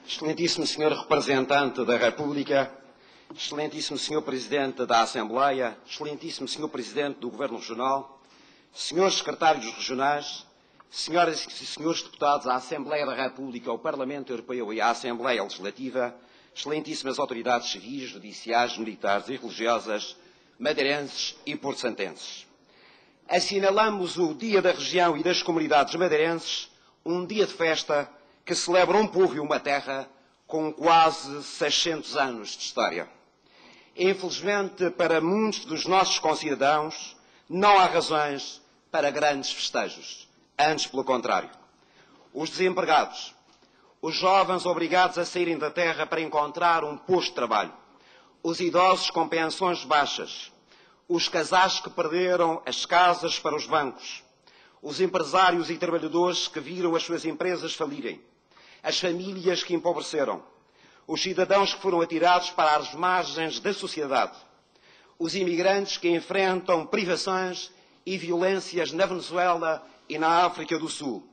Excelentíssimo Senhor Representante da República, Excelentíssimo Senhor Presidente da Assembleia, Excelentíssimo Senhor Presidente do Governo Regional, Senhores Secretários Regionais, Senhoras e Senhores Deputados à Assembleia da República, ao Parlamento Europeu e à Assembleia Legislativa, Excelentíssimas Autoridades Civis, Judiciais, Militares e Religiosas, madeirenses e porto-santenses. Assinalamos o Dia da Região e das Comunidades Madeirenses, um dia de festa que celebra um povo e uma terra com quase 600 anos de história. Infelizmente, para muitos dos nossos concidadãos, não há razões para grandes festejos. Antes, pelo contrário. Os desempregados, os jovens obrigados a saírem da terra para encontrar um posto de trabalho, os idosos com pensões baixas, os casais que perderam as casas para os bancos, os empresários e trabalhadores que viram as suas empresas falirem, as famílias que empobreceram, os cidadãos que foram atirados para as margens da sociedade, os imigrantes que enfrentam privações e violências na Venezuela e na África do Sul.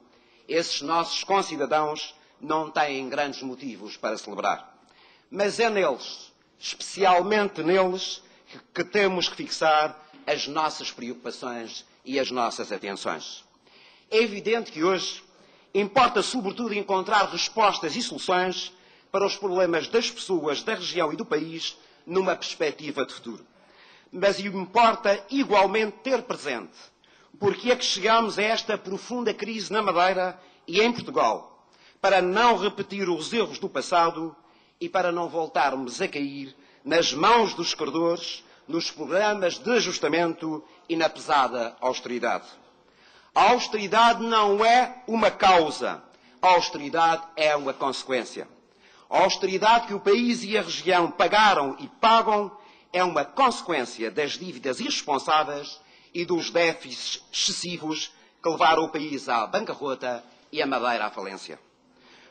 Esses nossos concidadãos não têm grandes motivos para celebrar. Mas é neles, especialmente neles, que temos que fixar as nossas preocupações e as nossas atenções. É evidente que hoje importa, sobretudo, encontrar respostas e soluções para os problemas das pessoas, da região e do país numa perspectiva de futuro. Mas importa igualmente ter presente porque é que chegamos a esta profunda crise na Madeira e em Portugal, para não repetir os erros do passado e para não voltarmos a cair nas mãos dos credores, nos programas de ajustamento e na pesada austeridade. A austeridade não é uma causa, a austeridade é uma consequência. A austeridade que o país e a região pagaram e pagam é uma consequência das dívidas irresponsáveis e dos déficits excessivos que levaram o país à bancarrota e a Madeira à falência.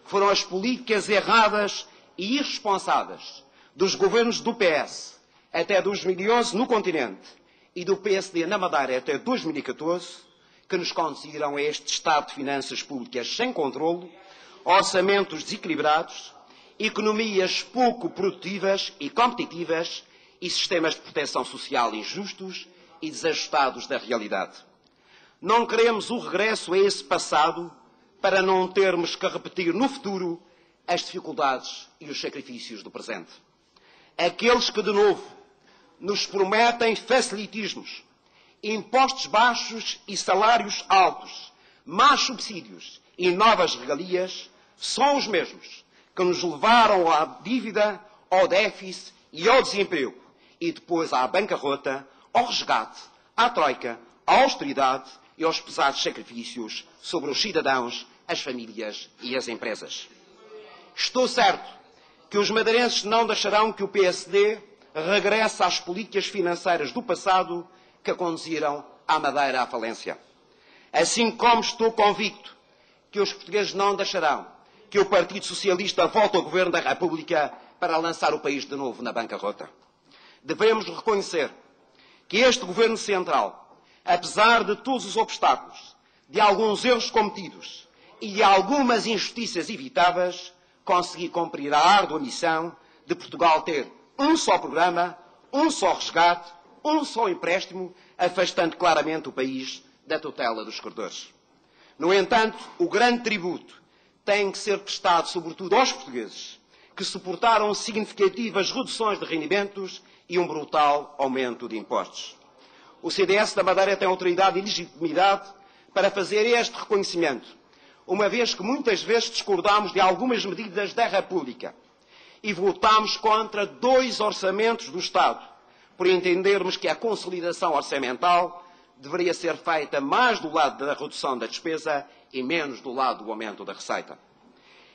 Foram as políticas erradas e irresponsáveis dos governos do PS até 2011 no continente e do PSD na Madeira até 2014 que nos conduziram a este estado de finanças públicas sem controle, orçamentos desequilibrados, economias pouco produtivas e competitivas e sistemas de proteção social injustos e desajustados da realidade. Não queremos o regresso a esse passado para não termos que repetir no futuro as dificuldades e os sacrifícios do presente. Aqueles que, de novo, nos prometem facilitismos, impostos baixos e salários altos, mais subsídios e novas regalias, são os mesmos que nos levaram à dívida, ao déficit e ao desemprego, e depois à bancarrota, ao resgate, à troika, à austeridade e aos pesados sacrifícios sobre os cidadãos, as famílias e as empresas. Estou certo que os madeirenses não deixarão que o PSD regresse às políticas financeiras do passado que conduziram a Madeira à falência. Assim como estou convicto que os portugueses não deixarão que o Partido Socialista volte ao Governo da República para lançar o país de novo na bancarrota. Devemos reconhecer que este Governo Central, apesar de todos os obstáculos, de alguns erros cometidos e de algumas injustiças evitáveis, conseguiu cumprir a árdua missão de Portugal ter um só programa, um só resgate, um só empréstimo, afastando claramente o país da tutela dos credores. No entanto, o grande tributo tem que ser prestado sobretudo aos portugueses, que suportaram significativas reduções de rendimentos e um brutal aumento de impostos. O CDS da Madeira tem autoridade e legitimidade para fazer este reconhecimento, uma vez que muitas vezes discordamos de algumas medidas da República e votámos contra 2 orçamentos do Estado, por entendermos que a consolidação orçamental deveria ser feita mais do lado da redução da despesa e menos do lado do aumento da receita.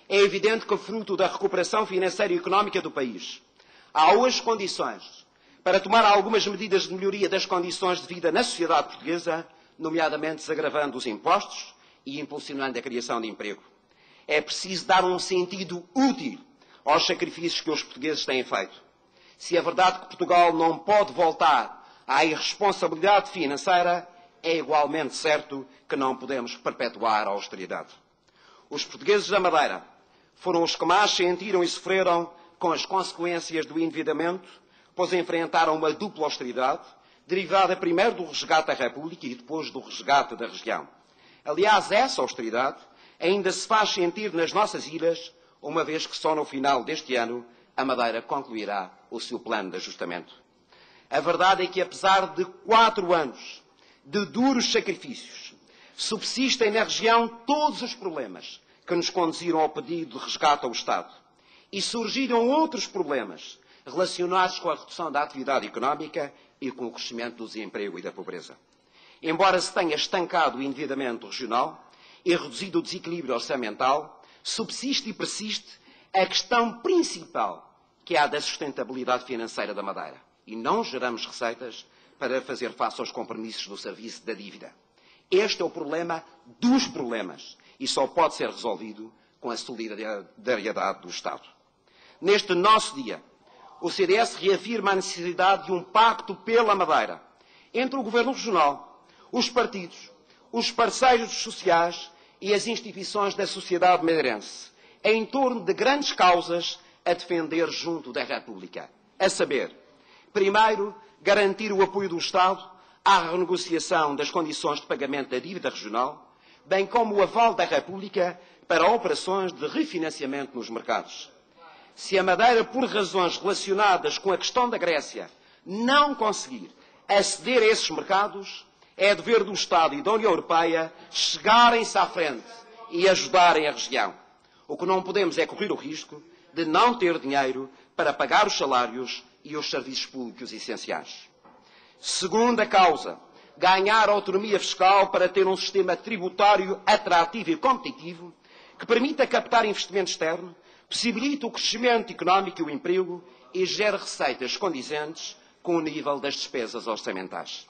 É evidente que, fruto da recuperação financeira e económica do país, há hoje condições para tomar algumas medidas de melhoria das condições de vida na sociedade portuguesa, nomeadamente desagravando os impostos e impulsionando a criação de emprego. É preciso dar um sentido útil aos sacrifícios que os portugueses têm feito. Se é verdade que Portugal não pode voltar à irresponsabilidade financeira, é igualmente certo que não podemos perpetuar a austeridade. Os portugueses da Madeira Foram os que mais sentiram e sofreram com as consequências do endividamento, pois enfrentaram uma dupla austeridade, derivada primeiro do resgate da República e depois do resgate da região. Aliás, essa austeridade ainda se faz sentir nas nossas ilhas, uma vez que só no final deste ano a Madeira concluirá o seu plano de ajustamento. A verdade é que, apesar de 4 anos de duros sacrifícios, subsistem na região todos os problemas que nos conduziram ao pedido de resgate ao Estado. E surgiram outros problemas relacionados com a redução da atividade económica e com o crescimento do desemprego e da pobreza. Embora se tenha estancado o endividamento regional e reduzido o desequilíbrio orçamental, subsiste e persiste a questão principal, que é a da sustentabilidade financeira da Madeira. E não geramos receitas para fazer face aos compromissos do serviço da dívida. Este é o problema dos problemas e só pode ser resolvido com a solidariedade do Estado. Neste nosso dia, o CDS reafirma a necessidade de um pacto pela Madeira entre o Governo Regional, os partidos, os parceiros sociais e as instituições da sociedade madeirense, em torno de grandes causas a defender junto da República. A saber, primeiro, garantir o apoio do Estado à renegociação das condições de pagamento da dívida regional, bem como o aval da República para operações de refinanciamento nos mercados. Se a Madeira, por razões relacionadas com a questão da Grécia, não conseguir aceder a esses mercados, é dever do Estado e da União Europeia chegarem-se à frente e ajudarem a região. O que não podemos é correr o risco de não ter dinheiro para pagar os salários e os serviços públicos essenciais. Segunda causa, ganhar autonomia fiscal para ter um sistema tributário atrativo e competitivo que permita captar investimento externo, possibilite o crescimento económico e o emprego e gere receitas condizentes com o nível das despesas orçamentais.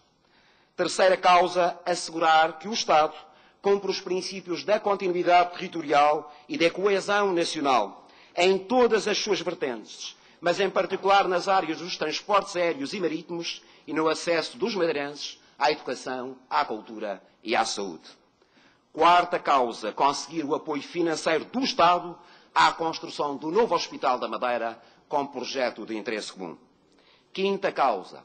Terceira causa, assegurar que o Estado cumpre os princípios da continuidade territorial e da coesão nacional em todas as suas vertentes, mas em particular nas áreas dos transportes aéreos e marítimos e no acesso dos madeirenses à educação, à cultura e à saúde. Quarta causa, conseguir o apoio financeiro do Estado à construção do novo Hospital da Madeira com projeto de interesse comum. Quinta causa,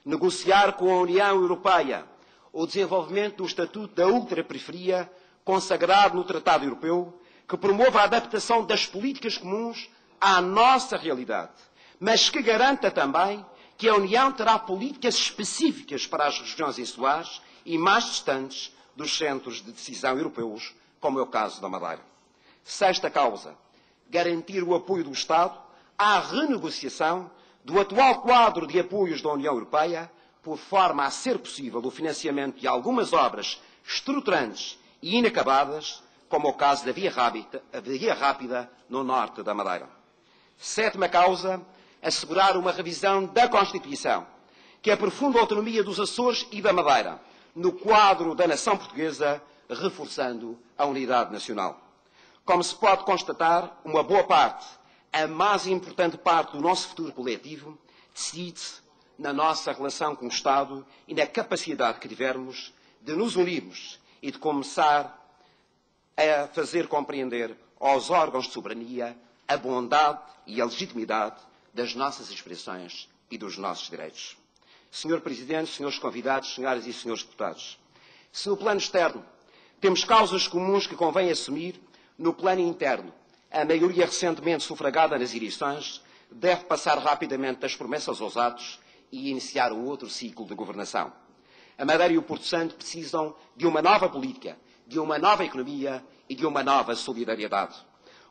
negociar com a União Europeia o desenvolvimento do Estatuto da Ultraperiferia consagrado no Tratado Europeu, que promova a adaptação das políticas comuns à nossa realidade, mas que garanta também que a União terá políticas específicas para as regiões insulares e mais distantes dos centros de decisão europeus, como é o caso da Madeira. Sexta causa, garantir o apoio do Estado à renegociação do atual quadro de apoios da União Europeia, por forma a ser possível o financiamento de algumas obras estruturantes e inacabadas, como é o caso da Via Rápida no norte da Madeira. Sétima causa, assegurar uma revisão da Constituição, que aprofunda a autonomia dos Açores e da Madeira, no quadro da nação portuguesa, reforçando a unidade nacional. Como se pode constatar, uma boa parte, a mais importante parte do nosso futuro coletivo, decide-se na nossa relação com o Estado e na capacidade que tivermos de nos unirmos e de começar a fazer compreender aos órgãos de soberania a bondade e a legitimidade das nossas expressões e dos nossos direitos. Senhor Presidente, senhores convidados, senhoras e senhores deputados, se no plano externo temos causas comuns que convém assumir, no plano interno, a maioria recentemente sufragada nas eleições deve passar rapidamente das promessas aos atos e iniciar um outro ciclo de governação. A Madeira e o Porto Santo precisam de uma nova política, de uma nova economia e de uma nova solidariedade.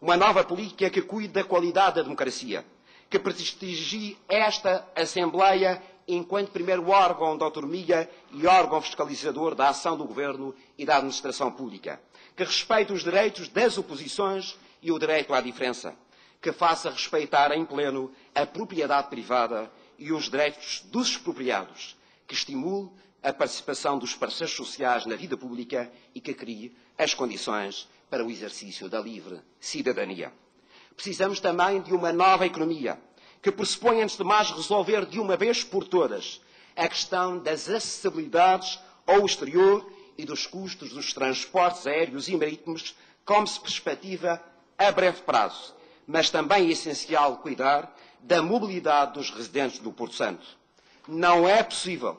Uma nova política que cuide da qualidade da democracia, que prestigie esta Assembleia enquanto primeiro órgão de autonomia e órgão fiscalizador da ação do Governo e da administração pública, que respeite os direitos das oposições e o direito à diferença, que faça respeitar em pleno a propriedade privada e os direitos dos expropriados, que estimule a participação dos parceiros sociais na vida pública e que crie as condições para o exercício da livre cidadania. Precisamos também de uma nova economia, que pressupõe, antes de mais, resolver de uma vez por todas a questão das acessibilidades ao exterior e dos custos dos transportes aéreos e marítimos, como se perspectiva a breve prazo, mas também é essencial cuidar da mobilidade dos residentes do Porto Santo. Não é possível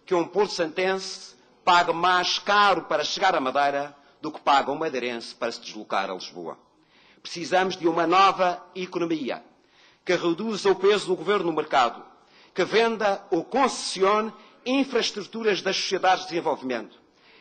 que um porto-santense pague mais caro para chegar à Madeira do que paga um madeirense para se deslocar a Lisboa. Precisamos de uma nova economia que reduza o peso do governo no mercado, que venda ou concessione infraestruturas das sociedades de desenvolvimento,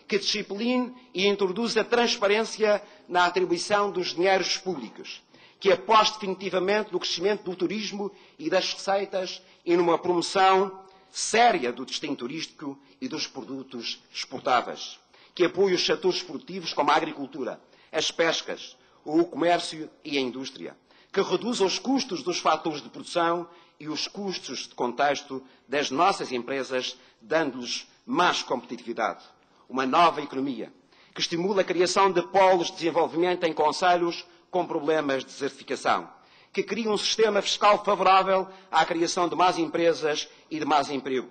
que discipline e introduza transparência na atribuição dos dinheiros públicos, que aposte definitivamente no crescimento do turismo e das receitas e numa promoção séria do destino turístico e dos produtos exportáveis, que apoie os setores produtivos como a agricultura, as pescas, o comércio e a indústria, que reduza os custos dos fatores de produção e os custos de contexto das nossas empresas, dando-lhes mais competitividade. Uma nova economia que estimula a criação de polos de desenvolvimento em concelhos com problemas de desertificação, que cria um sistema fiscal favorável à criação de mais empresas e de mais emprego,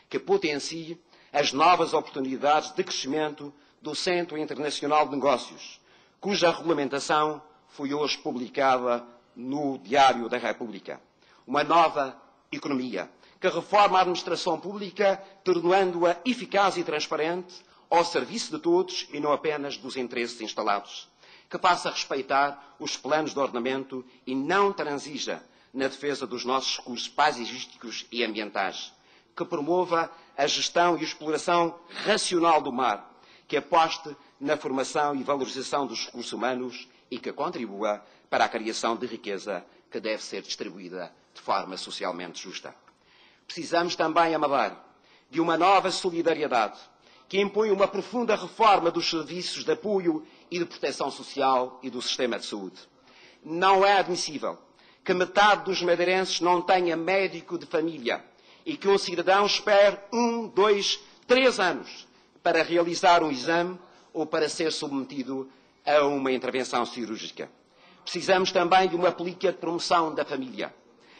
que potencie as novas oportunidades de crescimento do Centro Internacional de Negócios, cuja regulamentação foi hoje publicada no Diário da República. Uma nova economia que reforma a administração pública, tornando-a eficaz e transparente ao serviço de todos e não apenas dos interesses instalados, que faça respeitar os planos de ordenamento e não transija na defesa dos nossos recursos paisagísticos e ambientais, que promova a gestão e a exploração racional do mar, que aposte na formação e valorização dos recursos humanos e que contribua para a criação de riqueza que deve ser distribuída de forma socialmente justa. Precisamos também, a Madeira, de uma nova solidariedade que impõe uma profunda reforma dos serviços de apoio e de proteção social e do sistema de saúde. Não é admissível que metade dos madeirenses não tenha médico de família e que um cidadão espere 1, 2, 3 anos para realizar um exame ou para ser submetido a uma intervenção cirúrgica. Precisamos também de uma política de promoção da família.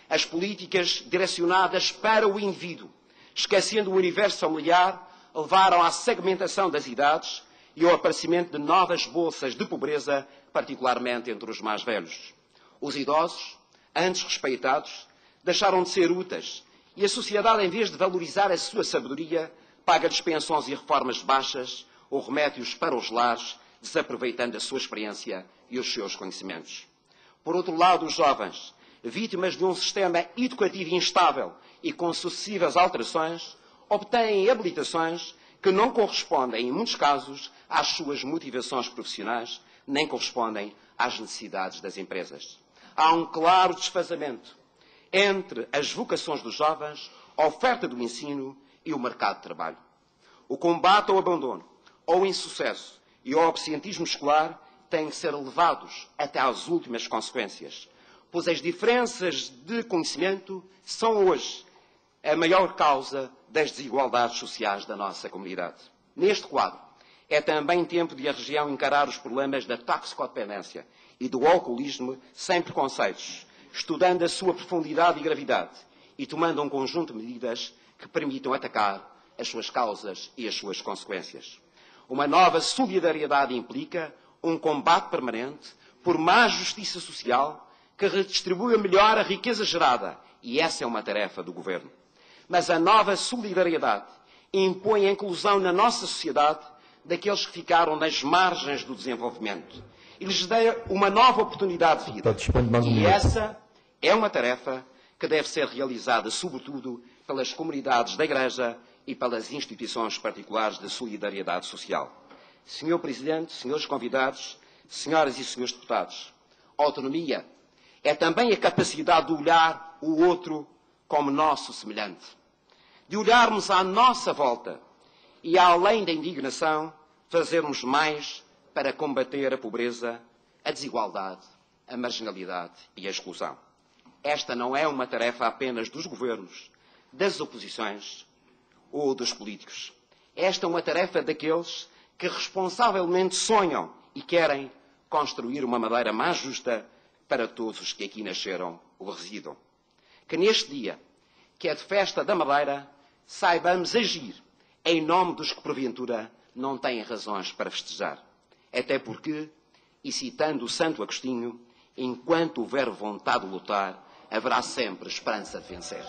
As políticas direcionadas para o indivíduo, esquecendo o universo familiar, levaram à segmentação das idades e ao aparecimento de novas bolsas de pobreza, particularmente entre os mais velhos. Os idosos, antes respeitados, deixaram de ser úteis e a sociedade, em vez de valorizar a sua sabedoria, paga-lhes pensões e reformas baixas ou remete-os para os lares, desaproveitando a sua experiência e os seus conhecimentos. Por outro lado, os jovens, vítimas de um sistema educativo instável e com sucessivas alterações, obtêm habilitações que não correspondem, em muitos casos, às suas motivações profissionais, nem correspondem às necessidades das empresas. Há um claro desfazamento entre as vocações dos jovens, a oferta do ensino e o mercado de trabalho. O combate ao abandono, ao insucesso e ao absentismo escolar têm que ser levados até às últimas consequências, pois as diferenças de conhecimento são hoje a maior causa das desigualdades sociais da nossa comunidade. Neste quadro, é também tempo de a região encarar os problemas da toxicodependência e do alcoolismo sem preconceitos, estudando a sua profundidade e gravidade e tomando um conjunto de medidas que permitam atacar as suas causas e as suas consequências. Uma nova solidariedade implica um combate permanente por mais justiça social que redistribua melhor a riqueza gerada, e essa é uma tarefa do Governo. Mas a nova solidariedade impõe a inclusão na nossa sociedade daqueles que ficaram nas margens do desenvolvimento e lhes dê uma nova oportunidade de vida. E essa é uma tarefa que deve ser realizada, sobretudo, pelas comunidades da Igreja e pelas instituições particulares de solidariedade social. Senhor Presidente, senhores convidados, senhoras e senhores deputados, a autonomia é também a capacidade de olhar o outro como nosso semelhante, de olharmos à nossa volta e, além da indignação, fazermos mais para combater a pobreza, a desigualdade, a marginalidade e a exclusão. Esta não é uma tarefa apenas dos governos, das oposições ou dos políticos. Esta é uma tarefa daqueles que responsavelmente sonham e querem construir uma Madeira mais justa para todos os que aqui nasceram ou residam. Que neste dia, que é de festa da Madeira, saibamos agir em nome dos que, porventura, não têm razões para festejar. Até porque, e citando o Santo Agostinho, enquanto houver vontade de lutar, haverá sempre esperança de vencer.